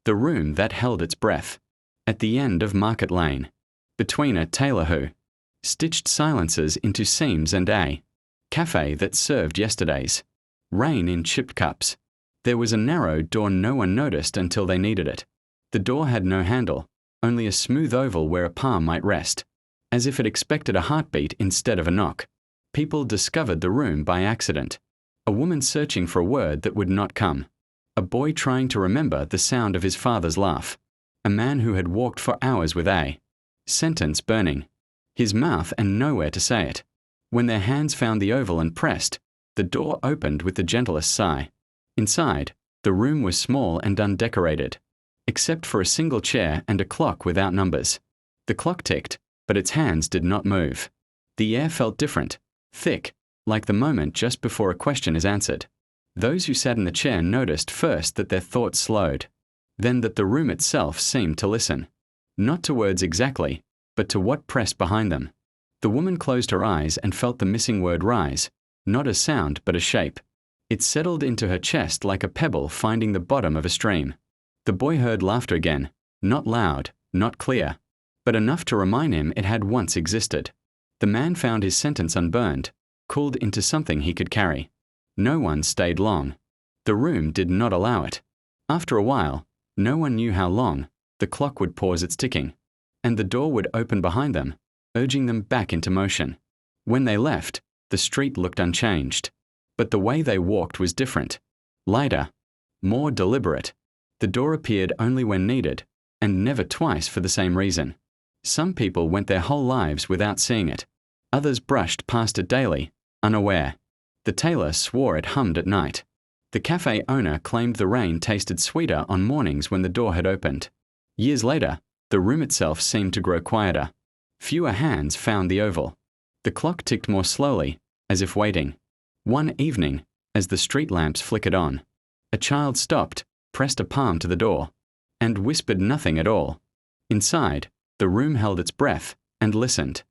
The room that held its breath. At the end of Market Lane. Between a tailor who stitched silences into seams and a cafe that served yesterday's rain in chipped cups. There was a narrow door no one noticed until they needed it. The door had no handle, only a smooth oval where a palm might rest, as if it expected a heartbeat instead of a knock. People discovered the room by accident. A woman searching for a word that would not come. A boy trying to remember the sound of his father's laugh. A man who had walked for hours with a sentence burning his mouth and nowhere to say it. When their hands found the oval and pressed, the door opened with the gentlest sigh. Inside, the room was small and undecorated, except for a single chair and a clock without numbers. The clock ticked, but its hands did not move. The air felt different, thick, like the moment just before a question is answered. Those who sat in the chair noticed first that their thoughts slowed, then that the room itself seemed to listen. Not to words exactly, but to what pressed behind them. The woman closed her eyes and felt the missing word rise, not a sound but a shape. It settled into her chest like a pebble finding the bottom of a stream. The boy heard laughter again, not loud, not clear, but enough to remind him it had once existed. The man found his sentence unburned, cooled into something he could carry. No one stayed long. The room did not allow it. After a while, no one knew how long, the clock would pause its ticking, and the door would open behind them, urging them back into motion. When they left, the street looked unchanged. But the way they walked was different, lighter, more deliberate. The door appeared only when needed, and never twice for the same reason. Some people went their whole lives without seeing it. Others brushed past it daily, unaware. The tailor swore it hummed at night. The cafe owner claimed the rain tasted sweeter on mornings when the door had opened. Years later, the room itself seemed to grow quieter. Fewer hands found the oval. The clock ticked more slowly, as if waiting. One evening, as the street lamps flickered on, a child stopped, pressed a palm to the door, and whispered nothing at all. Inside, the room held its breath and listened.